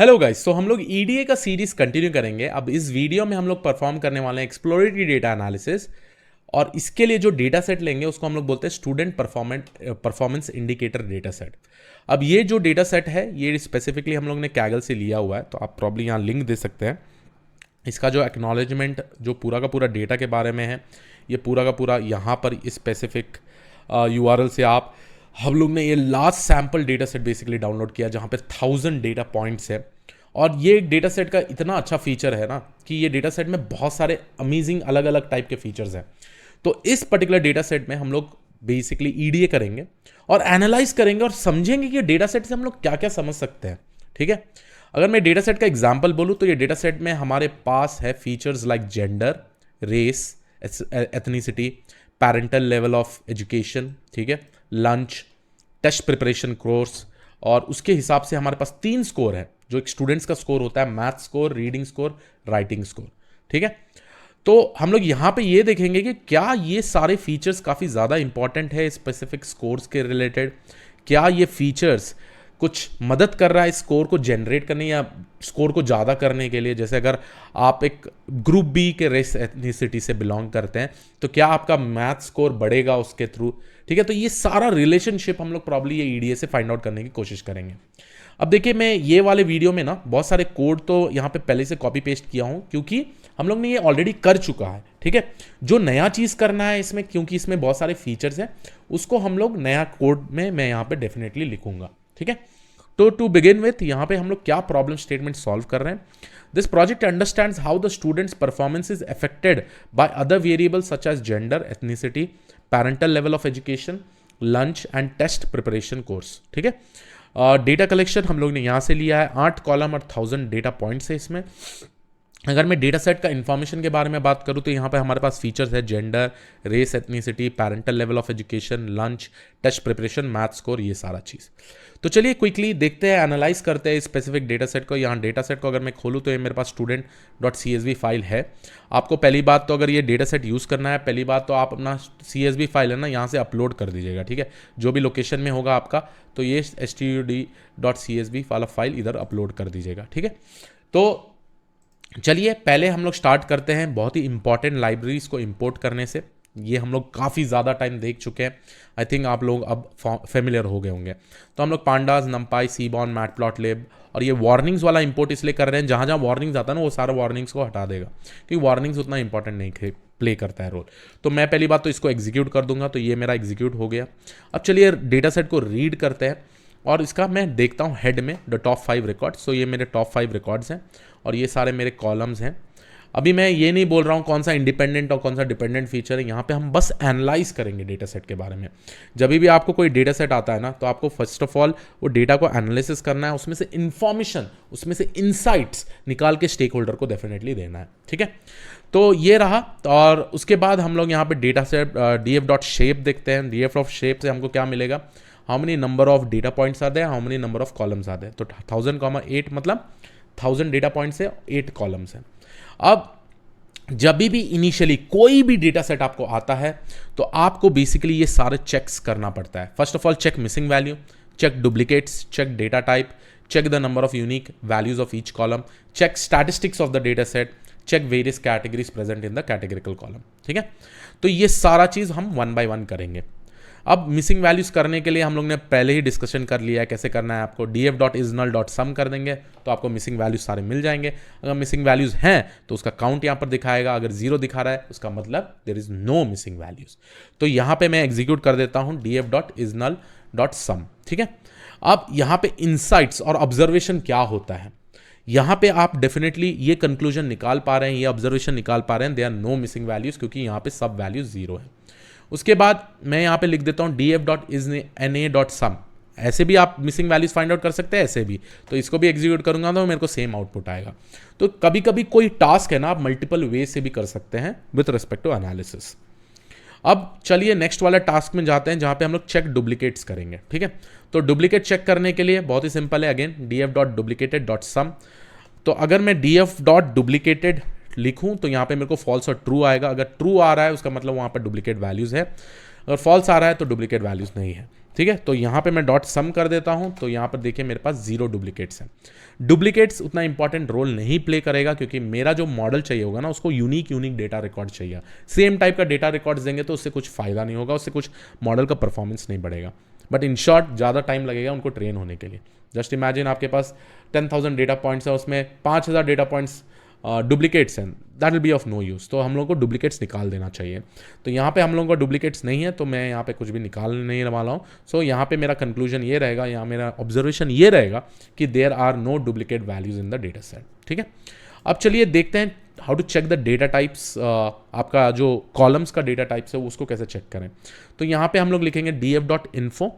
Hello guys, तो हम लोग ईडीए का सीरीज कंटिन्यू करेंगे। अब इस वीडियो में हम लोग परफॉर्म करने वाले हैं एक्सप्लोरेटरी डेटा एनालिसिस। और इसके लिए जो डेटा सेट लेंगे उसको हम लोग बोलते हैं student performance indicator data set. अब ये जो डेटा सेट है ये स्पेसिफिकली हम लोग ने कैगल से लिया हुआ है, तो आप प्रॉब्ली यहाँ लिंक दे सकते हैं। इसका जो एक्नॉलेजमेंट जो पूरा का पूरा डेटा के बारे में है, ये पूरा का पूरा यहाँ पर स्पेसिफिक यूआरएल से आप हम लोग ने ये last sample data set basically download किया जहाँ पे 1000 डेटा पॉइंट्स है। और ये डेटा सेट का इतना अच्छा फीचर है ना कि ये डेटा सेट में बहुत सारे अमेजिंग अलग अलग टाइप के फीचर्स हैं। तो इस पर्टिकुलर डेटा सेट में हम लोग बेसिकली ईडीए करेंगे और एनालाइज करेंगे और समझेंगे कि डेटा सेट से हम लोग क्या क्या समझ सकते हैं। ठीक है, अगर मैं डेटा सेट का एग्जाम्पल बोलूँ तो ये डेटा सेट में हमारे पास है features like gender, race, ethnicity, parental level of education, ठीक है, लंच, टेस्ट प्रिपरेशन कोर्स। और उसके हिसाब से हमारे पास 3 स्कोर है जो एक स्टूडेंट्स का स्कोर होता है, math score, reading score, writing score. ठीक है, तो हम लोग यहाँ पे ये देखेंगे कि क्या ये सारे फीचर्स काफ़ी ज़्यादा इंपॉर्टेंट है स्पेसिफिक स्कोर्स के रिलेटेड। क्या ये फीचर्स कुछ मदद कर रहा है स्कोर को जनरेट करने या स्कोर को ज़्यादा करने के लिए। जैसे अगर आप एक ग्रुप बी के रेस एथनिसिटी से बिलोंग करते हैं तो क्या आपका मैथ स्कोर बढ़ेगा उसके थ्रू। ठीक है, तो ये सारा रिलेशनशिप हम लोग प्रॉब्ली ये ईडीए से फाइंड आउट करने की कोशिश करेंगे। अब देखिए, मैं ये वाले वीडियो में ना बहुत सारे कोड तो यहाँ पे पहले से कॉपी पेस्ट किया हूँ क्योंकि हम लोग ने ये ऑलरेडी कर चुका है। ठीक है, जो नया चीज़ करना है इसमें, क्योंकि इसमें बहुत सारे फीचर्स हैं, उसको हम लोग नया कोड में मैं यहाँ पे डेफिनेटली लिखूंगा। ठीक है, तो टू बिगिन विथ यहाँ पे हम लोग क्या प्रॉब्लम स्टेटमेंट सॉल्व कर रहे हैं। This project understands how the students performance is affected by other variables such as gender, ethnicity, parental level of education, lunch and test preparation course. ठीक है, डेटा कलेक्शन हम लोग ने यहाँ से लिया है, 8 कॉलम और 1000 डेटा पॉइंट्स है इसमें। अगर मैं डेटा सेट का इन्फॉर्मेशन के बारे में बात करूँ तो यहाँ पे हमारे पास फीचर्स है gender, race, ethnicity, parental level of education, lunch, test preparation, math score, ये सारा चीज़। तो चलिए क्विकली देखते हैं, एनालाइज करते हैं स्पेसिफिक डेटा सेट को। यहाँ डेटा सेट को अगर मैं खोलूँ तो ये मेरे पास student.csv फाइल है। आपको पहली बात तो अगर ये डेटा सेट यूज़ करना है, पहली बात तो आप अपना CSV फाइल है ना यहाँ से अपलोड कर दीजिएगा। ठीक है, जो भी लोकेशन में होगा आपका, तो ये std.csv वाला फाइल इधर अपलोड कर दीजिएगा। ठीक है, तो चलिए पहले हम लोग स्टार्ट करते हैं बहुत ही इंपॉर्टेंट लाइब्रेरीज को इंपोर्ट करने से। ये हम लोग काफ़ी ज़्यादा टाइम देख चुके हैं, आई थिंक आप लोग अब फेमिलियर हो गए होंगे। तो हम लोग पांडास, नंपाई, सीबॉन, मैटप्लॉटलिब और ये वार्निंग्स वाला इंपोर्ट इसलिए कर रहे हैं, जहाँ जहाँ वार्निंग्स आता है ना वो सारे वार्निंग्स को हटा देगा, क्योंकि वार्निंग्स उतना इंपॉर्टेंट नहीं प्ले करता है रोल। तो मैं पहली बात तो इसको एग्जीक्यूट कर दूंगा, तो ये मेरा एग्जीक्यूट हो गया। अब चलिए डेटा सेट को रीड करते हैं और इसका मैं देखता हूँ हेड में द टॉप 5 रिकॉर्ड्स। तो ये मेरे टॉप 5 रिकॉर्ड्स हैं और ये सारे मेरे कॉलम्स हैं। अभी मैं ये नहीं बोल रहा हूँ कौन सा इंडिपेंडेंट और कौन सा डिपेंडेंट फीचर है, यहाँ पे हम बस एनालाइज करेंगे डेटा सेट के बारे में। जब भी आपको कोई डेटा सेट आता है ना तो आपको फर्स्ट ऑफ ऑल वो डेटा को एनालिसिस करना है, उसमें से इंफॉर्मेशन, उसमें से इनसाइट्स निकाल के स्टेक होल्डर को डेफिनेटली देना है। ठीक है, तो ये रहा। और उसके बाद हम लोग यहाँ पे डेटा सेट df.shape देखते हैं। df.shape से हमको क्या मिलेगा, how many number of data points आते हैं, how many number of columns आते हैं। तो 1000,8 मतलब 1000 डेटा पॉइंट्स है, 8 कॉलम्स हैं। अब जब भी इनिशियली कोई भी डेटा सेट आपको आता है तो आपको बेसिकली ये सारे चेक्स करना पड़ता है। First of all check missing value, check duplicates, check data type, check the number of unique values of each column, check statistics of the data set, check various categories present in the categorical column। ठीक है, तो ये सारा चीज़ हम 1 by 1 करेंगे। अब missing values करने के लिए हम लोग ने पहले ही डिस्कशन कर लिया है कैसे करना है। आपको df.isNull.sum कर देंगे तो आपको मिसिंग वैल्यूज सारे मिल जाएंगे। अगर मिसिंग वैल्यूज़ हैं तो उसका काउंट यहाँ पर दिखाएगा, अगर 0 दिखा रहा है उसका मतलब there is no missing values. तो यहाँ पे मैं एग्जीक्यूट कर देता हूँ df.isNull.sum। ठीक है, अब यहाँ पे इनसाइट्स और ऑब्जर्वेशन क्या होता है, यहाँ पे आप डेफिनेटली ये कंक्लूजन निकाल पा रहे हैं, ये ऑब्जर्वेशन निकाल पा रहे हैं, they are no missing values, क्योंकि यहाँ पे सब वैल्यूज 0 है। उसके बाद मैं यहाँ पे लिख देता हूँ df.isNA.sum। ऐसे भी आप मिसिंग वैल्यूज फाइंड आउट कर सकते हैं, ऐसे भी। तो इसको भी एग्जीक्यूट करूंगा तो मेरे को सेम आउटपुट आएगा। तो कभी कभी कोई टास्क है ना, आप मल्टीपल वे से भी कर सकते हैं विथ रिस्पेक्ट टू एनालिसिस। अब चलिए नेक्स्ट वाला टास्क में जाते हैं जहाँ पे हम लोग चेक डुप्लीकेट्स करेंगे। ठीक है, तो डुप्लीकेट चेक करने के लिए बहुत ही सिंपल है, अगेन df.duplicated.sum। तो अगर मैं df.duplicated लिखूं तो यहाँ पे मेरे को फॉल्स और ट्रू आएगा। अगर ट्रू आ रहा है उसका मतलब वहाँ पर डुप्लीकेट वैल्यूज़ है। अगर फॉल्स आ रहा है तो डुप्लीकेट वैल्यूज़ नहीं है, ठीक है। तो यहाँ पे मैं डॉट सम कर देता हूँ, तो यहाँ पर देखिए मेरे पास 0 डुप्लीकेट्स हैं। डुप्लीकेट्स उतना इंपॉर्टेंट रोल नहीं प्ले करेगा, क्योंकि मेरा जो मॉडल चाहिए होगा ना, उसको यूनिक डेटा रिकॉर्ड चाहिए। सेम टाइप का डेटा रिकॉर्ड्स देंगे तो उससे कुछ फ़ायदा नहीं होगा, उससे कुछ मॉडल का परफॉर्मेंस नहीं बढ़ेगा, बट इन शॉर्ट ज़्यादा टाइम लगेगा उनको ट्रेन होने के लिए। जस्ट इमेजिन आपके पास 10,000 डेटा पॉइंट्स है, उसमें 5,000 डेटा पॉइंट्स डुप्लीकेट्स हैं, that will be of no use. तो हम लोगों को डुप्लीकेट्स निकाल देना चाहिए। तो यहाँ पे हम लोगों को डुप्लीकेट्स नहीं है, तो मैं यहाँ पे कुछ भी निकाल नहीं वाला हूँ। सो यहाँ पे मेरा कंक्लूजन ये रहेगा, यहाँ मेरा ऑब्जर्वेशन ये रहेगा कि there are no duplicate values in the data set, ठीक है। अब चलिए देखते हैं how to check the data types. आपका जो कॉलम्स का डेटा टाइप्स है उसको कैसे चेक करें। तो यहाँ पे हम लोग लिखेंगे df.info।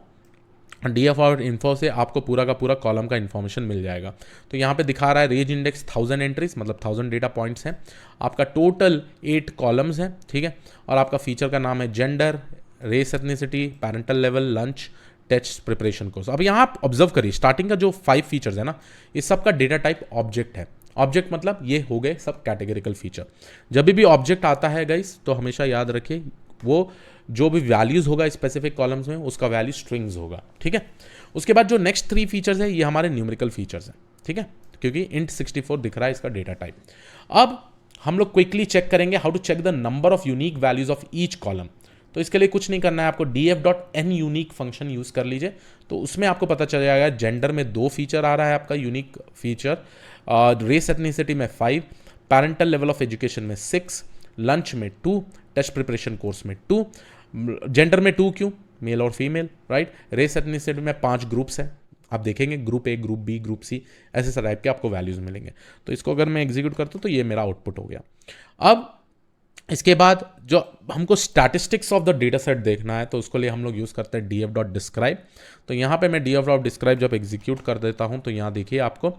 df.info से आपको पूरा का पूरा कॉलम का इन्फॉर्मेशन मिल जाएगा। तो यहाँ पे दिखा रहा है रेंज इंडेक्स 1000 एंट्रीज, मतलब 1000 डेटा पॉइंट्स हैं। आपका टोटल 8 कॉलम्स हैं, ठीक है। और आपका फीचर का नाम है gender, race, ethnicity, parental level, lunch, test, preparation course. अब यहाँ आप ऑब्जर्व करिए, स्टार्टिंग का जो 5 फीचर्स है ना, इस सब का डेटा टाइप ऑब्जेक्ट है। ऑब्जेक्ट मतलब ये हो गए सब कैटेगरिकल फीचर। जब भी ऑब्जेक्ट आता है गाइस, तो हमेशा याद रखिए वो जो भी वैल्यूज होगा स्पेसिफिक कॉलम्स में, उसका वैल्यू स्ट्रिंग्स होगा, ठीक है। उसके बाद जो नेक्स्ट 3 फीचर्स है ये हमारे न्यूमेरिकल फीचर्स हैं, ठीक है, क्योंकि इंट 64 दिख रहा है इसका डेटा टाइप। अब हम लोग क्विकली चेक करेंगे how to check the number of unique values of each column. तो इसके लिए कुछ नहीं करना है आपको, df.n यूनिक फंक्शन यूज कर लीजिए। तो उसमें आपको पता चल जाएगा जेंडर में 2 फीचर आ रहा है आपका यूनिक फीचर, रेस एथनिसिटी में 5, पैरेंटल लेवल ऑफ एजुकेशन में 6, लंच में 2, टेस्ट प्रिपरेशन कोर्स में 2, जेंडर में 2 क्यों, मेल और फीमेल, राइट। रेस एथनिसिटी में 5 ग्रुप्स हैं, आप देखेंगे group A, group B, group C, ऐसे टाइप के आपको वैल्यूज मिलेंगे। तो इसको अगर मैं एग्जीक्यूट करता हूँ तो ये मेरा आउटपुट हो गया। अब इसके बाद जो हमको statistics of the data set देखना है, तो उसके लिए हम लोग यूज़ करते हैं df.describe। तो यहाँ पे मैं df.describe जब एग्जीक्यूट कर देता हूँ तो यहाँ देखिए आपको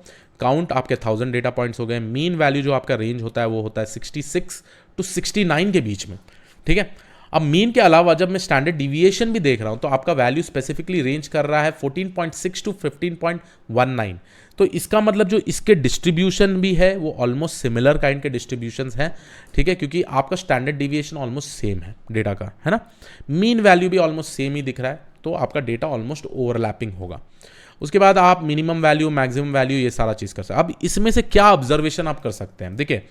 काउंट आपके 1000 डेटा पॉइंट्स हो गए। मीन वैल्यू जो आपका रेंज होता है वो होता है 66 to 69 के बीच में, ठीक है। अब मीन के अलावा जब मैं स्टैंडर्ड डिविएशन भी देख रहा हूँ तो आपका वैल्यू स्पेसिफिकली रेंज कर रहा है 14.6 to 15.19। तो इसका मतलब जो इसके डिस्ट्रीब्यूशन भी है वो ऑलमोस्ट सिमिलर काइंड के डिस्ट्रीब्यूशंस हैं, ठीक है, क्योंकि आपका स्टैंडर्ड डिविएशन ऑलमोस्ट सेम है डेटा का, है ना। मीन वैल्यू भी ऑलमोस्ट सेम ही दिख रहा है, तो आपका डेटा ऑलमोस्ट ओवरलैपिंग होगा। उसके बाद आप मिनिमम वैल्यू, मैक्सिमम वैल्यू, ये सारा चीज़ कर सकते हैं। अब इसमें से क्या ऑब्जर्वेशन आप कर सकते हैं, देखिए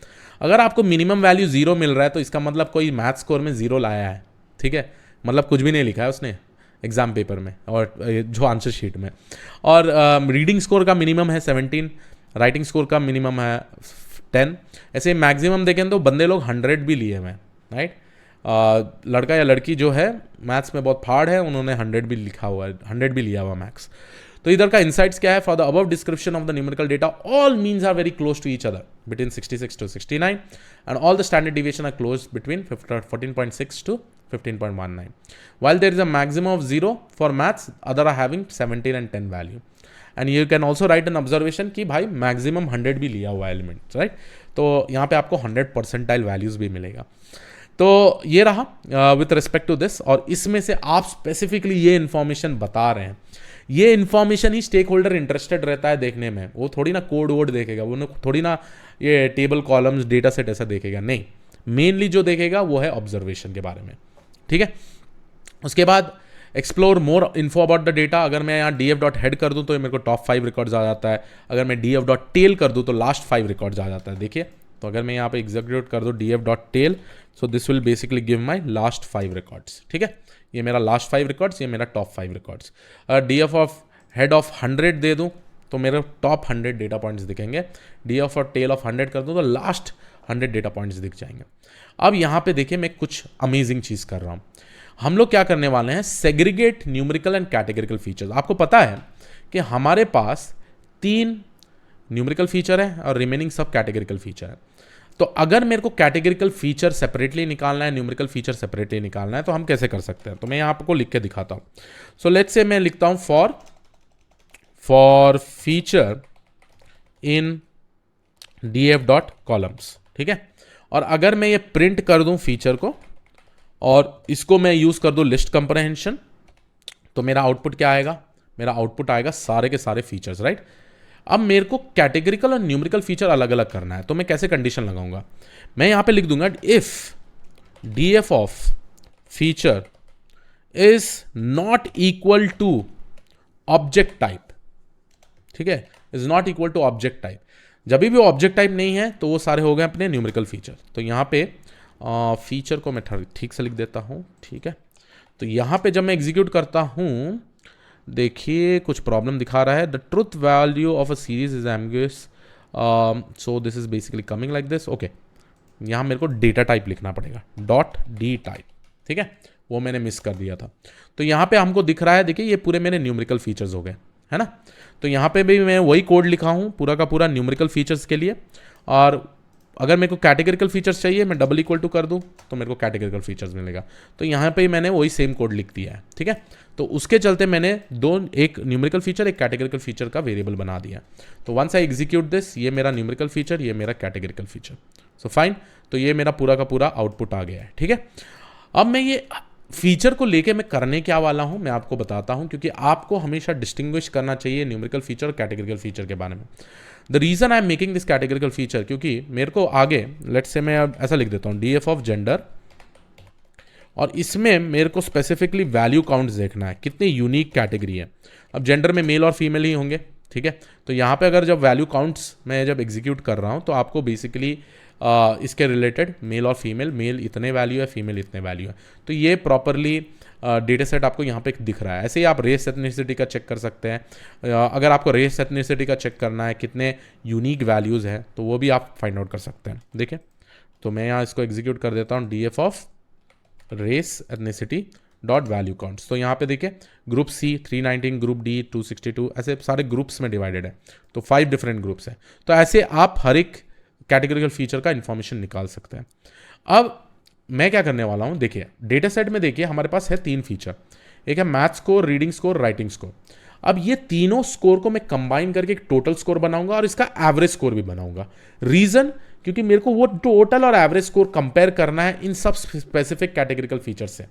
अगर आपको मिनिमम वैल्यू 0 मिल रहा है तो इसका मतलब कोई मैथ स्कोर में 0 लाया है, ठीक है, मतलब कुछ भी नहीं लिखा है उसने एग्जाम पेपर में और जो आंसर शीट में। और रीडिंग स्कोर का मिनिमम है 17, राइटिंग स्कोर का मिनिमम है 10। ऐसे मैक्सिमम देखें तो बंदे लोग 100 भी लिए हुए हैं, राइट। लड़का या लड़की जो है मैथ्स में बहुत फाड़ है, उन्होंने 100 भी लिखा हुआ है, 100 भी लिया हुआ मैक्स। तो इधर का इंसाइट्स क्या है, for the above description of the numerical data all means are very close to each other between 66 to 69 and all the standard deviation are close between 14.6 to 15.19. While there is a maximum of 0 for maths, other are having 17 and 10 value. And you can also write an observation कि भाई maximum 100 भी लिया हुआ element, right. तो यहाँ पे आपको 100 percentile values भी मिलेगा। तो ये रहा विथ रिस्पेक्ट टू दिस, और इसमें से आप स्पेसिफिकली ये इन्फॉर्मेशन बता रहे हैं, ये इन्फॉर्मेशन ही स्टेक होल्डर इंटरेस्टेड रहता है देखने में। वो थोड़ी ना कोड वोड देखेगा, वो थोड़ी ना ये टेबल कॉलम्स डेटा सेट ऐसा देखेगा, नहीं, मेनली जो देखेगा वो है ऑब्जर्वेशन के बारे में, ठीक है। उसके बाद explore more info about the data. अगर मैं यहाँ df.head कर दूँ तो ये मेरे को टॉप 5 रिकॉर्ड्स आ जाता है। अगर मैं df.tail कर दूँ तो लास्ट 5 रिकॉर्ड्स आ जाता है, देखिए। तो अगर मैं यहाँ पे एग्जीक्यूट कर दूँ df.tail, so this will basically give my last 5 records, ठीक है। ये मेरा लास्ट 5 रिकॉर्ड्स, ये मेरा टॉप 5 रिकॉर्ड्स। df.head of 100 दे दूँ तो मेरे टॉप 100 डेटा पॉइंट्स दिखेंगे। df.tail of 100 कर दूँ तो लास्ट 100 डेटा पॉइंट्स दिख जाएंगे। अब यहाँ पे देखिए मैं कुछ अमेजिंग चीज़ कर रहा हूँ। हम लोग क्या करने वाले हैं, segregate numerical and categorical features. आपको पता है कि हमारे पास 3 न्यूमेरिकल फीचर है और रिमेनिंग सब कैटेगरिकल फीचर है। तो अगर मेरे को कैटेगरिकल फीचर सेपरेटली निकालना है, न्यूमेरिकल फीचर सेपरेटली निकालना है, तो हम कैसे कर सकते हैं। तो मैं यहाँ आपको लिख के दिखाता हूँ। सो लेट्स से मैं लिखता हूँ फॉर फीचर इन df.columns, ठीक है। और अगर मैं ये प्रिंट कर दूं फीचर को और इसको मैं यूज कर दूं लिस्ट कंप्रहेंशन, तो मेरा आउटपुट क्या आएगा, मेरा आउटपुट आएगा सारे के सारे फीचर्स, राइट। अब मेरे को कैटेगरिकल और न्यूमेरिकल फीचर अलग अलग करना है, तो मैं कैसे कंडीशन लगाऊंगा, मैं यहां पे लिख दूंगा if df of feature is not equal to object type, ठीक है, is not equal to object type. जब भी वो ऑब्जेक्ट टाइप नहीं है तो वो सारे हो गए अपने न्यूमेरिकल फीचर। तो यहाँ पे फीचर को मैं ठीक से लिख देता हूँ, ठीक है। तो यहाँ पे जब मैं एग्जीक्यूट करता हूँ, देखिए कुछ प्रॉब्लम दिखा रहा है। The truth value of a series is ambiguous, so this is basically coming like this. Okay, यहाँ मेरे को डेटा टाइप लिखना पड़ेगा, डॉट डी टाइप, ठीक है, वो मैंने मिस कर दिया था। तो यहाँ पे हमको दिख रहा है, देखिए ये पूरे मेरे न्यूमेरिकल फीचर्स हो गए, है ना। तो यहाँ पे भी मैं वही कोड लिखा हूँ पूरा का पूरा न्यूमेरिकल फीचर्स के लिए। और अगर मेरे को कैटेगरिकल फीचर्स चाहिए, मैं डबल इक्वल टू कर दूँ तो मेरे को कैटेगरिकल फीचर्स मिलेगा। तो यहाँ पे मैंने वही सेम कोड लिख दिया है, ठीक है। तो उसके चलते मैंने एक न्यूमेरिकल फीचर एक कैटेगरिकल फीचर का वेरिएबल बना दिया। तो वंस आई एग्जीक्यूट दिस, ये मेरा न्यूमेरिकल फीचर, ये मेरा कैटेगरिकल फीचर, सो फाइन। तो ये मेरा पूरा का पूरा आउटपुट आ गया है, ठीक है। अब मैं ये फीचर को लेके मैं करने क्या वाला हूं मैं आपको बताता हूं, क्योंकि आपको हमेशा डिस्टिंग्विश करना चाहिए न्यूमेरिकल फीचर और कैटेगरिकल फीचर के बारे में। The reason I am making this categorical feature, क्योंकि मेरे को आगे लेट्स से मैं अब ऐसा लिख देता हूं डीएफ ऑफ जेंडर, और इसमें मेरे को स्पेसिफिकली वैल्यू काउंट्स देखना है, कितनी यूनिक कैटेगरी है। अब जेंडर में मेल और फीमेल ही होंगे, ठीक है। तो यहाँ पे अगर जब वैल्यू काउंट्स मैं जब एग्जीक्यूट कर रहा हूँ तो आपको बेसिकली इसके रिलेटेड मेल और फीमेल, मेल इतने वैल्यू है, फीमेल इतने वैल्यू है। तो ये प्रॉपरली डेटा सेट आपको यहाँ पे दिख रहा है। ऐसे ही आप रेस एथनिसिटी का चेक कर सकते हैं। अगर आपको रेस एथनिसिटी का चेक करना है कितने यूनिक वैल्यूज़ हैं तो वो भी आप फाइंड आउट कर सकते हैं। देखिए, तो मैं यहाँ इसको एग्जीक्यूट कर देता हूँ, D F of race ethnicity dot value counts. तो यहाँ पे देखिए ग्रुप सी 319, ग्रुप डी 262, ऐसे सारे ग्रुप्स में डिवाइडेड है। तो 5 डिफरेंट ग्रुप्स हैं। तो ऐसे आप हर एक कैटेगरिकल फीचर का इंफॉर्मेशन निकाल सकते हैं। अब मैं क्या करने वाला हूँ, देखिए डेटा सेट में देखिए हमारे पास है 3 फीचर, एक है math score, reading score, writing score. अब ये तीनों स्कोर को मैं कंबाइन करके एक टोटल स्कोर बनाऊंगा और इसका एवरेज स्कोर भी बनाऊंगा। रीजन, क्योंकि मेरे को वो टोटल और एवरेज स्कोर कंपेयर करना है इन सब स्पेसिफिक कैटेगरिकल फीचर से,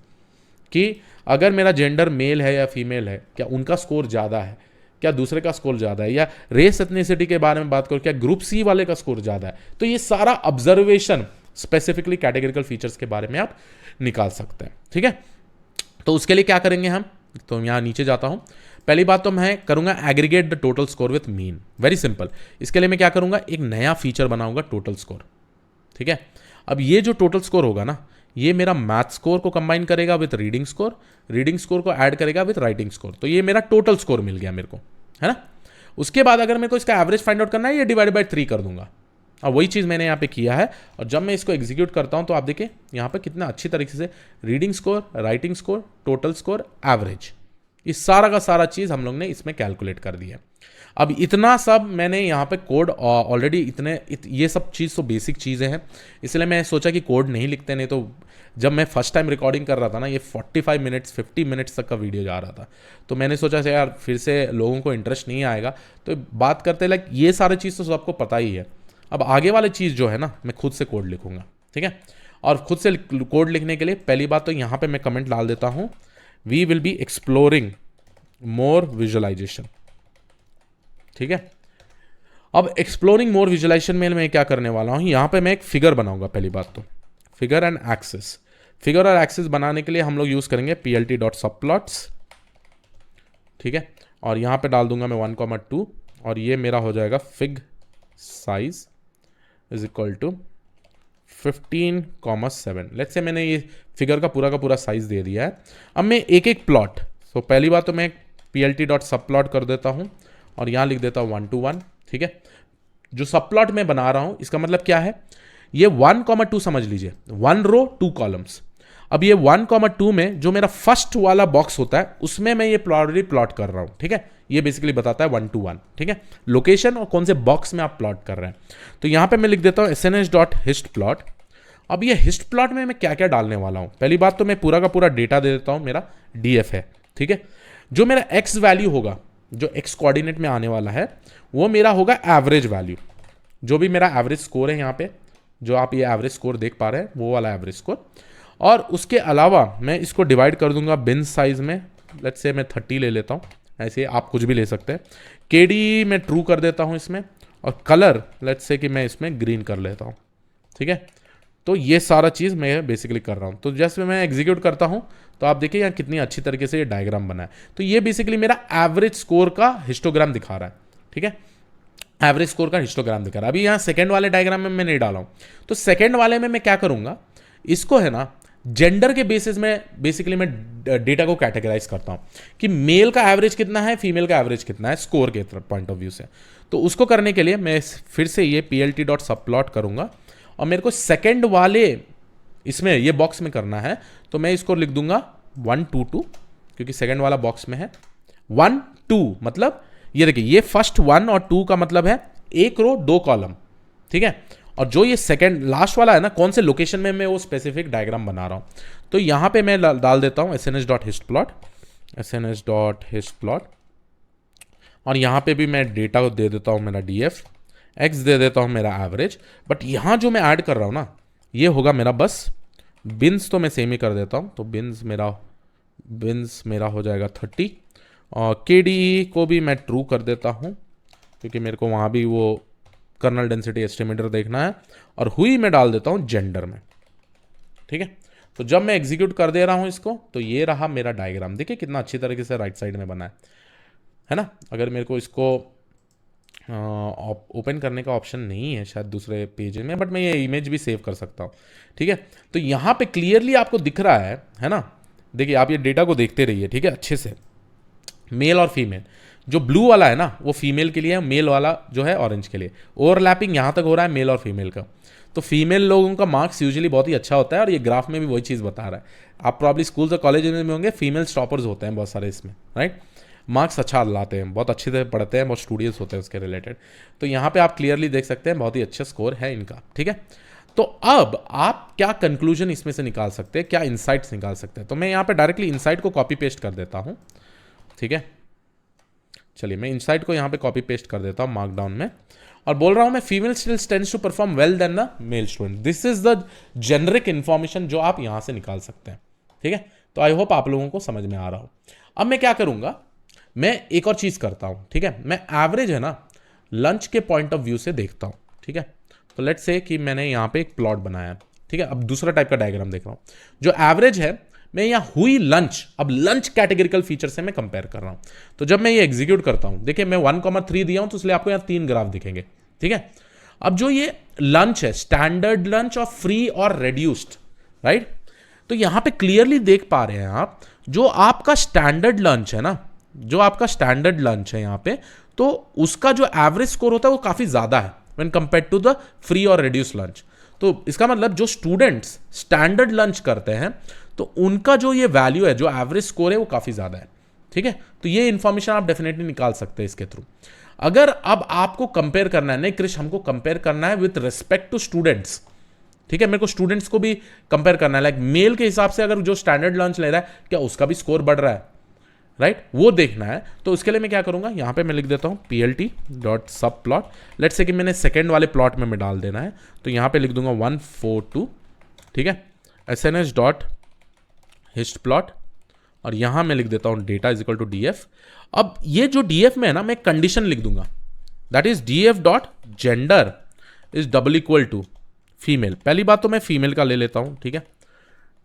कि अगर मेरा जेंडर मेल है या फीमेल है, क्या उनका स्कोर ज़्यादा है, क्या दूसरे का स्कोर ज़्यादा है, या रेस एथनिसिटी के बारे में बात करो क्या ग्रुप सी वाले का स्कोर ज़्यादा है। तो ये सारा ऑब्जर्वेशन स्पेसिफिकली कैटेगरिकल फीचर्स के बारे में आप निकाल सकते हैं, ठीक है। तो उसके लिए क्या करेंगे हम, तो यहाँ नीचे जाता हूँ। पहली बात तो मैं करूँगा aggregate the total score with mean, very simple. इसके लिए मैं क्या करूँगा, एक नया फीचर बनाऊँगा टोटल स्कोर, ठीक है। अब ये जो टोटल स्कोर होगा ना, ये मेरा मैथ स्कोर को कंबाइन करेगा with reading score, reading score को ऐड करेगा विथ राइटिंग स्कोर। तो ये मेरा टोटल स्कोर मिल गया मेरे को, है ना। उसके बाद अगर मेरे को इसका एवरेज फाइंड आउट करना है, ये डिवाइड बाय 3 कर दूंगा। अब वही चीज़ मैंने यहाँ पे किया है। और जब मैं इसको एग्जीक्यूट करता हूँ तो आप देखिए यहाँ पे कितना अच्छी तरीके से reading score, writing score, total score, average, इस सारा का सारा चीज़ हम लोग ने इसमें कैलकुलेट कर दिया। अब इतना सब मैंने यहाँ पे कोड ऑलरेडी ये सब चीज़ तो बेसिक चीज़ें हैं, इसलिए मैं सोचा कि कोड नहीं लिखते, नहीं तो जब मैं फर्स्ट टाइम रिकॉर्डिंग कर रहा था ना, ये 45 मिनट्स 50 मिनट्स तक का वीडियो जा रहा था। तो मैंने सोचा यार फिर से लोगों को इंटरेस्ट नहीं आएगा, तो बात करते लाइक ये सारे चीज़ तो सबको पता ही है। अब आगे वाली चीज़ जो है ना, मैं खुद से कोड लिखूंगा, ठीक है। और खुद से कोड लिखने के लिए पहली बात तो यहाँ पे मैं कमेंट डाल देता हूँ, we will be exploring more visualisation, ठीक है। अब एक्सप्लोरिंग मोर विजुअलाइजेशन में मैं क्या करने वाला हूँ, यहाँ पे मैं एक फिगर बनाऊंगा। पहली बात तो फिगर एंड एक्सिस, फिगर और एक्सिस बनाने के लिए हम लोग यूज़ करेंगे plt.subplots, ठीक है। और यहाँ पे डाल दूंगा मैं 1,2 और ये मेरा हो जाएगा fig size is equal to 15,7। Let's say मैंने ये फिगर का पूरा साइज दे दिया है। अब मैं एक एक प्लॉट, तो पहली बात तो मैं plt.subplot कर देता हूँ और यहाँ लिख देता हूँ 1 to 1, ठीक है। जो सब प्लॉट मैं बना रहा हूँ इसका मतलब क्या है, ये 1,2 समझ लीजिए, 1 रो 2 कॉलम्स। अब ये 1,2 में जो मेरा फर्स्ट वाला बॉक्स होता है उसमें मैं ये प्लॉट कर रहा हूँ, ठीक है। ये बेसिकली बताता है 1 to 1, ठीक है, लोकेशन और कौन से बॉक्स में आप प्लॉट कर रहे हैं। तो यहाँ पे मैं लिख देता हूँ snh.histplot। अब ये हिस्ट प्लॉट में मैं क्या क्या डालने वाला हूँ, पहली बात तो मैं पूरा का पूरा डेटा दे देता हूँ, मेरा df है, ठीक है। जो मेरा x वैल्यू होगा, जो x कोऑर्डिनेट में आने वाला है, वो मेरा होगा एवरेज वैल्यू, जो भी मेरा एवरेज स्कोर है यहाँ पे, जो आप ये एवरेज स्कोर देख पा रहे हैं वो वाला एवरेज स्कोर। और उसके अलावा मैं इसको डिवाइड कर दूंगा बिन साइज में, लेट्स से मैं 30 ले लेता हूँ, ऐसे आप कुछ भी ले सकते हैं। केडी मैं ट्रू कर देता हूँ इसमें, और कलर लेट्स से कि मैं इसमें ग्रीन कर लेता हूँ, ठीक है। तो ये सारा चीज़ मैं बेसिकली कर रहा हूँ। तो जैसे मैं एग्जीक्यूट करता हूँ तो आप देखिए यहाँ कितनी अच्छी तरीके से ये डायग्राम बना है। तो ये बेसिकली मेरा एवरेज स्कोर का हिस्टोग्राम दिखा रहा है, ठीक है, एवरेज स्कोर का हिस्टोग्राम दिखा रहा है। अभी यहाँ सेकंड वाले डायग्राम में मैं नहीं डाला हूँ, तो सेकंड वाले में मैं क्या करूँगा, इसको है ना जेंडर के बेसिस में बेसिकली मैं डेटा को कैटेगराइज करता हूँ कि मेल का एवरेज कितना है, फीमेल का एवरेज कितना है स्कोर के पॉइंट ऑफ व्यू से। तो उसको करने के लिए मैं फिर से ये plt.subplot करूँगा और मेरे को सेकेंड वाले इसमें ये बॉक्स में करना है, तो मैं इसको लिख दूंगा 1 2 2, क्योंकि सेकेंड वाला बॉक्स में है 1 2, मतलब ये देखिए ये फर्स्ट 1 और 2 का मतलब है एक रो 2 कॉलम, ठीक है। और जो ये सेकेंड लास्ट वाला है ना, कौन से लोकेशन में मैं वो स्पेसिफिक डायग्राम बना रहा हूँ, तो यहाँ पे मैं डाल देता हूँ sns.histplot, और यहाँ पे भी मैं डेटा को दे देता हूँ मेरा df, x दे देता हूँ मेरा एवरेज। बट यहाँ जो मैं ऐड कर रहा हूँ ना, ये होगा मेरा बस बिन्स, तो मैं सेम ही कर देता हूँ, तो बिन्स मेरा हो जाएगा 30, और KDE को भी मैं ट्रू कर देता हूँ क्योंकि मेरे को वहाँ भी वो कर्नल डेंसिटी एस्टिमेटर देखना है, और हुई मैं डाल देता हूँ जेंडर में, ठीक है। तो जब मैं एग्जीक्यूट कर दे रहा हूँ इसको, तो ये रहा मेरा डायग्राम, देखिए कितना अच्छी तरीके से राइट साइड में बना है ना। अगर मेरे को इसको ओपन करने का ऑप्शन नहीं है शायद दूसरे पेज में, बट मैं ये इमेज भी सेव कर सकता हूँ, ठीक है। तो यहाँ पे क्लियरली आपको दिख रहा है ना, देखिए आप ये डेटा को देखते रहिए, ठीक है, अच्छे से। मेल और फीमेल, जो ब्लू वाला है ना वो फीमेल के लिए है, मेल वाला जो है ऑरेंज के लिए। ओवरलैपिंग यहाँ तक हो रहा है मेल और फीमेल का, तो फीमेल लोगों का मार्क्स यूजुअली बहुत ही अच्छा होता है, और ये ग्राफ में भी वही चीज़ बता रहा है। आप प्रॉब्ली स्कूल्स और कॉलेज में होंगे, फीमेल टॉपर्स होते हैं बहुत सारे इसमें, राइट, मार्क्स अच्छा लाते हैं, बहुत अच्छे से पढ़ते हैं, बहुत स्टूडियस होते हैं उसके रिलेटेड। तो यहाँ पे आप क्लियरली देख सकते हैं बहुत ही अच्छा स्कोर है इनका, ठीक है। तो अब आप क्या कंक्लूजन इसमें से निकाल सकते हैं, क्या इंसाइट्स निकाल सकते हैं, तो मैं यहाँ पे डायरेक्टली इंसाइट को कॉपी पेस्ट कर देता हूँ, ठीक है। चलिए मैं इंसाइट को यहाँ पे कॉपी पेस्ट कर देता हूँ मार्कडाउन में, और बोल रहा हूँ मैं female still tends to perform well than the male student. This is the generic information जो आप यहाँ से निकाल सकते हैं, ठीक है। तो आई होप आप लोगों को समझ में आ रहा हो। अब मैं क्या करूँगा, मैं एक और चीज़ करता हूँ, ठीक है, मैं एवरेज है ना लंच के पॉइंट ऑफ व्यू से देखता हूँ, ठीक है। तो लेट्स से कि मैंने यहाँ पे एक प्लॉट बनाया, ठीक है। अब दूसरा टाइप का डायग्राम देख रहा हूँ, जो एवरेज है मैं यहाँ हुई लंच, अब लंच कैटेगरिकल फीचर से मैं कंपेयर कर रहा हूँ। तो जब मैं ये एग्जीक्यूट करता हूँ, देखिए मैं 1,3 दिया हूँ, तो इसलिए आपको यहाँ 3 ग्राफ दिखेंगे, ठीक है। अब जो ये लंच है, स्टैंडर्ड लंच और फ्री और रेड्यूस्ड, राइट, तो यहाँ पे क्लियरली देख पा रहे हैं आप, जो आपका स्टैंडर्ड लंच है ना, जो आपका स्टैंडर्ड लंच है यहाँ पे, तो उसका जो एवरेज स्कोर होता है वो काफ़ी ज़्यादा है when compared to the free और रिड्यूस लंच। तो इसका मतलब जो स्टूडेंट्स स्टैंडर्ड लंच करते हैं, तो उनका जो ये वैल्यू है, जो एवरेज स्कोर है, वो काफ़ी ज़्यादा है, ठीक है। तो ये इन्फॉर्मेशन आप डेफिनेटली निकाल सकते हैं इसके थ्रू। अगर अब आपको कंपेयर करना है, नहीं क्रिश हमको कंपेयर करना है विथ रिस्पेक्ट टू स्टूडेंट्स, ठीक है, मेरे को स्टूडेंट्स को भी कंपेयर करना है, लाइक मेल के हिसाब से अगर जो स्टैंडर्ड लंच ले रहा है क्या उसका भी स्कोर बढ़ रहा है, राइट, वो देखना है। तो उसके लिए मैं क्या करूंगा, यहाँ पे मैं लिख देता हूँ plt.subplot। लेट्स से कि मैंने सेकेंड वाले प्लॉट में डाल देना है, तो यहाँ पे लिख दूंगा 142, ठीक है, sns.histplot, और यहाँ मैं लिख देता हूँ data is equal to df। अब ये जो df में है ना, मैं कंडीशन लिख दूंगा, that is df.gender is double equal to female. पहली बात तो मैं फीमेल का ले लेता हूँ, ठीक है।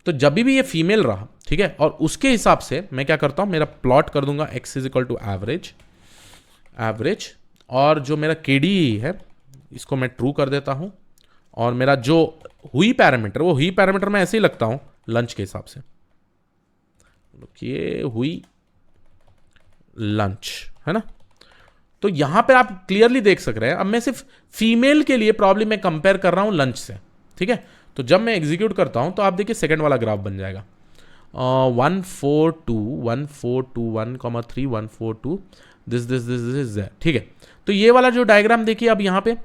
तो जब भी ये फीमेल रहा, ठीक है, और उसके हिसाब से मैं क्या करता हूं, मेरा प्लॉट कर दूंगा x is equal to average, और जो मेरा KDE है इसको मैं ट्रू कर देता हूं, और मेरा जो हुई पैरामीटर, वो हुई पैरामीटर मैं ऐसे ही लगता हूं लंच के हिसाब से, ये हुई लंच है ना। तो यहां पे आप क्लियरली देख सक रहे हैं, अब मैं सिर्फ फीमेल के लिए प्रॉब्लम मैं कंपेयर कर रहा हूं लंच से, ठीक है। तो जब मैं एग्जीक्यूट करता हूं, तो आप देखिए सेकंड वाला ग्राफ बन जाएगा 142,1,3, 142 दिस इज, ठीक है। तो ये वाला जो डायग्राम देखिए, अब यहाँ पे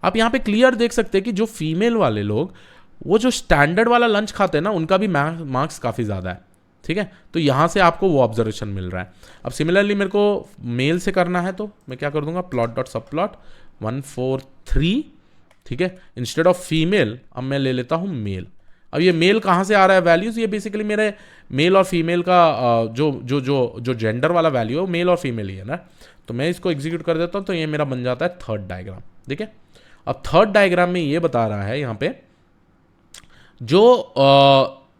आप यहाँ पे क्लियर देख सकते हैं कि जो फीमेल वाले लोग, वो जो स्टैंडर्ड वाला लंच खाते हैं ना, उनका भी मार्क्स काफ़ी ज़्यादा है, ठीक है। तो यहाँ से आपको वो ऑब्जर्वेशन मिल रहा है। अब सिमिलरली मेरे को मेल से करना है, तो मैं क्या कर दूंगा, plot.subplot 143, ठीक है, इंस्टेड ऑफ फीमेल अब मैं ले लेता हूँ मेल। अब ये मेल कहाँ से आ रहा है वैल्यूज, ये बेसिकली मेरे मेल और फीमेल का जो जेंडर वाला वैल्यू है वो मेल और फीमेल ही है ना। तो मैं इसको एग्जीक्यूट कर देता हूँ, तो ये मेरा बन जाता है थर्ड डायग्राम, ठीक है। अब थर्ड डायग्राम में ये बता रहा है यहाँ पे जो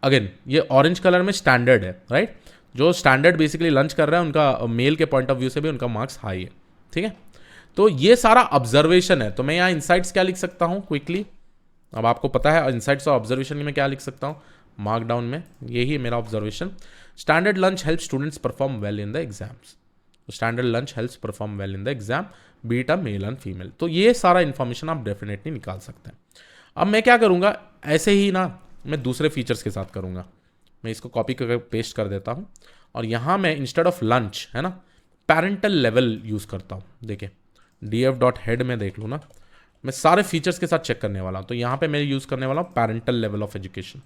अगेन ये ऑरेंज कलर में स्टैंडर्ड है, राइट। जो स्टैंडर्ड बेसिकली लंच कर रहा है उनका मेल के पॉइंट ऑफ व्यू से भी उनका मार्क्स हाई है, ठीक है। तो ये सारा ऑब्जर्वेशन है। तो मैं यहाँ इनसाइट्स क्या लिख सकता हूँ क्विकली, अब आपको पता है इनसाइट्स और ऑब्जर्वेशन में क्या लिख सकता हूँ, मार्क डाउन में यही है मेरा observation. Standard lunch help students perform well in the exams. Standard lunch helps perform well in the exam, B it a male and female. तो ये सारा इन्फॉर्मेशन आप डेफिनेटली निकाल सकते हैं। अब मैं क्या करूँगा, ऐसे ही ना मैं दूसरे फीचर्स के साथ करूँगा। मैं इसको कॉपी करके पेस्ट कर देता हूँ और यहाँ मैं इंस्टेड ऑफ लंच है ना पैरेंटल लेवल यूज़ करता हूँ। देखिए df.head में देख लूँ ना, मैं सारे फीचर्स के साथ चेक करने वाला हूँ। तो यहाँ पे मैं यूज़ करने वाला हूँ पैरेंटल लेवल ऑफ एजुकेशन।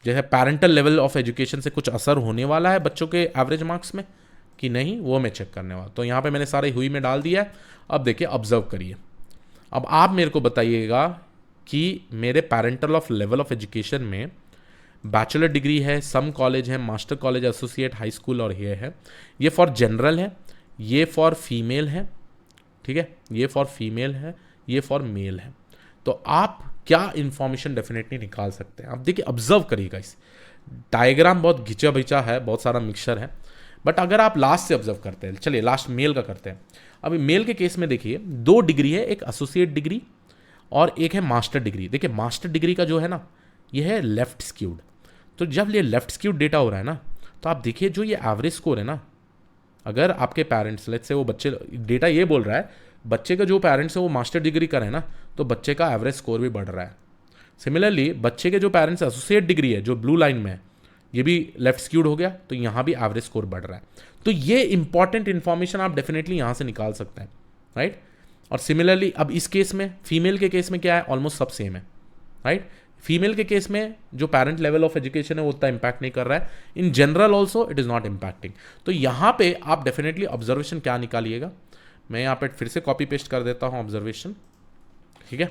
जैसे पैरेंटल लेवल ऑफ एजुकेशन से कुछ असर होने वाला है बच्चों के एवरेज मार्क्स में कि नहीं, वो मैं चेक करने वाला। तो यहाँ पे मैंने सारे हुई में डाल दिया है। अब देखिए ऑब्जर्व करिए, अब आप मेरे को बताइएगा कि मेरे parental of level of education में बैचलर डिग्री है, सम कॉलेज है, master college, associate, high school और ये है। ये फॉर जनरल है, ये फॉर फीमेल है, ठीक है, ये फॉर फीमेल है, ये फॉर मेल है। तो आप क्या इंफॉर्मेशन डेफिनेटली निकाल सकते हैं। आप देखिए ऑब्जर्व करिएगा, इस डायग्राम बहुत घिंचा भिंचा है, बहुत सारा मिक्सचर है, बट अगर आप लास्ट से ऑब्जर्व करते हैं, चलिए लास्ट मेल का करते हैं। अभी मेल के केस में देखिए 2 डिग्री है, एक एसोसिएट डिग्री और एक है मास्टर डिग्री। देखिए मास्टर डिग्री का जो है ना ये है लेफ्ट स्क्यूड। तो जब ये लेफ्ट स्क्यूड डेटा हो रहा है ना, तो आप देखिए जो ये एवरेज स्कोर है ना, अगर आपके पेरेंट्स लेट्स से वो बच्चे, डेटा ये बोल रहा है बच्चे का जो पेरेंट्स है वो मास्टर डिग्री कर है ना, तो बच्चे का एवरेज स्कोर भी बढ़ रहा है। सिमिलरली बच्चे के जो पेरेंट्स एसोसिएट डिग्री है जो ब्लू लाइन में है, ये भी लेफ्ट स्क्यूड हो गया, तो यहाँ भी एवरेज स्कोर बढ़ रहा है। तो ये इंपॉर्टेंट इंफॉर्मेशन आप डेफिनेटली यहाँ से निकाल सकते हैं, राइट। और सिमिलरली अब इस केस में फीमेल के केस में क्या है, ऑलमोस्ट सब सेम है, राइट। फीमेल के केस में जो पेरेंट लेवल ऑफ एजुकेशन है वो उतना इंपैक्ट नहीं कर रहा है। In general also it is not impacting. तो यहाँ पे आप डेफिनेटली ऑब्जर्वेशन क्या निकालिएगा, मैं यहाँ पे फिर से कॉपी पेस्ट कर देता हूँ ऑब्जर्वेशन, ठीक है।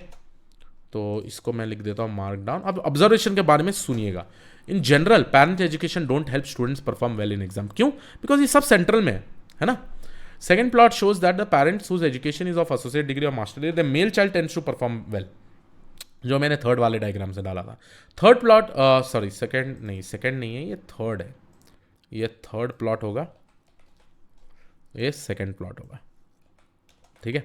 तो इसको मैं लिख देता हूँ मार्क डाउन। अब ऑब्जर्वेशन के बारे में सुनिएगा। In general parent education don't help students perform well in exam. क्यों? बिकॉज ये सब सेंट्रल में है ना। Second plot shows that the parents whose education is of associate degree और master degree the male child tends to perform well, जो मैंने third वाले डायग्राम से डाला था। थर्ड प्लॉट सॉरी सेकंड नहीं है, ये थर्ड है, ये थर्ड प्लॉट होगा, ये सेकंड प्लॉट होगा, ठीक है,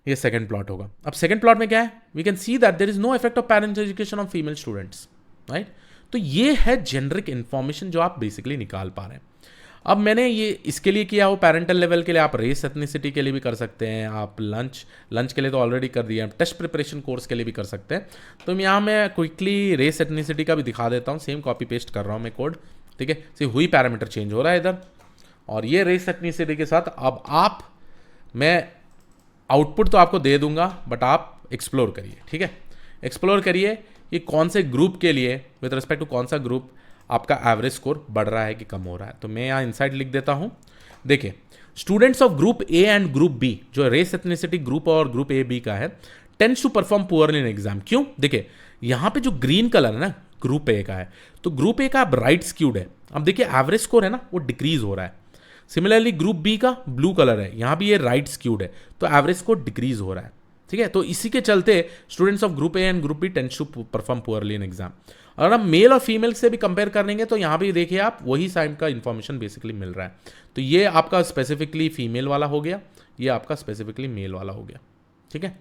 ये सेकंड प्लॉट होगा। अब सेकंड प्लॉट में क्या है, we can see that there is no effect of parents education on female students, right. तो ये है जेनरिक इन्फॉर्मेशन जो आप बेसिकली निकाल पा रहे हैं। अब मैंने ये इसके लिए किया हो पैरेंटल लेवल के लिए, आप रेस एथनिसिटी के लिए भी कर सकते हैं, आप लंच के लिए तो ऑलरेडी कर दिया, टेस्ट प्रिपरेशन कोर्स के लिए भी कर सकते हैं। तो यहाँ मैं क्विकली रेस एथनिसिटी का भी दिखा देता हूँ, सेम कॉपी पेस्ट कर रहा हूँ मैं कोड, ठीक है। सिर्फ हुई पैरामीटर चेंज हो रहा है इधर, और ये रेस एथनिसिटी के साथ अब आप, मैं आउटपुट तो आपको दे दूंगा बट आप एक्सप्लोर करिए, ठीक है। एक्सप्लोर करिए कि कौन से ग्रुप के लिए विद रिस्पेक्ट टू कौन सा ग्रुप आपका एवरेज स्कोर बढ़ रहा है कि कम हो रहा है। तो मैं यहाँ इनसाइड लिख देता हूँ। देखिए students of group A and group B, जो रेस एथनिसिटी ग्रुप और ग्रुप ए बी का है, tends to perform poorly in exam. क्यों? देखिए यहाँ पे जो ग्रीन कलर है ना ग्रुप ए का है, तो ग्रुप ए का राइट स्क्यूड है। अब देखिए एवरेज स्कोर है ना वो डिक्रीज हो रहा है। सिमिलरली ग्रुप बी का ब्लू कलर है, यहाँ भी ये राइट स्क्यूड है, तो एवरेज स्कोर डिक्रीज हो रहा है, ठीक है। तो इसी के चलते students of group A and group B tends to perform poorly in exam. अगर हम मेल और फीमेल से भी कंपेयर करेंगे तो यहाँ भी देखिए आप वही साइड का इन्फॉर्मेशन बेसिकली मिल रहा है। तो ये आपका स्पेसिफिकली फीमेल वाला हो गया, ये आपका स्पेसिफिकली मेल वाला हो गया, ठीक है।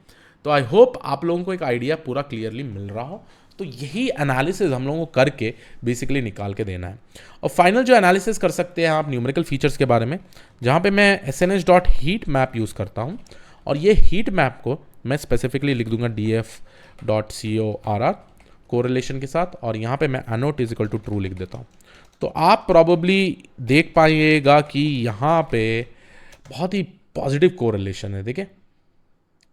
तो आई होप आप लोगों को एक आइडिया पूरा क्लियरली मिल रहा हो। तो यही एनालिसिस हम लोगों को करके बेसिकली निकाल के देना है। और फाइनल जो एनालिसिस कर सकते हैं आप न्यूमेरिकल फीचर्स के बारे में, जहाँ पे मैं snh.heat मैप यूज़ करता हूँ, और ये हीट मैप को मैं स्पेसिफिकली लिख दूंगा df.corr कोरिलेशन के साथ, और यहाँ पे मैं annote is equal to true लिख देता हूँ। तो आप प्रॉबली देख पाइएगा कि यहाँ पे बहुत ही पॉजिटिव कोरिलेशन है, देखिए,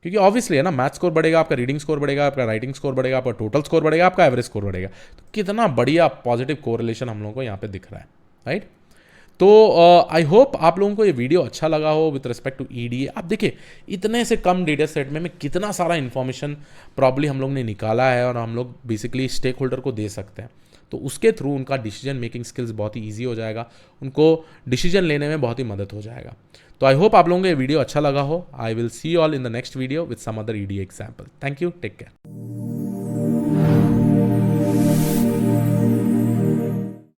क्योंकि ऑब्वियसली है ना, मैथ स्कोर बढ़ेगा, आपका रीडिंग स्कोर बढ़ेगा, आपका राइटिंग स्कोर बढ़ेगा, आपका टोटल स्कोर बढ़ेगा, आपका एवरेज स्कोर बढ़ेगा। तो कितना बढ़िया पॉजिटिव कोरिलेशन हम लोगों को यहाँ पे दिख रहा है, राइट। तो आई होप आप लोगों को ये वीडियो अच्छा लगा हो विथ रिस्पेक्ट टू ईडीए। आप देखिए इतने से कम डेटा सेट में कितना सारा इन्फॉर्मेशन प्रॉब्ली हम लोग ने निकाला है, और हम लोग बेसिकली स्टेक होल्डर को दे सकते हैं। तो उसके थ्रू उनका डिसीजन मेकिंग स्किल्स बहुत ही ईजी हो जाएगा, उनको डिसीजन लेने में बहुत ही मदद हो जाएगा। तो आई होप आप लोगों को ये वीडियो अच्छा लगा हो। I will see you all in the next video with some other EDA example. Thank you, take care.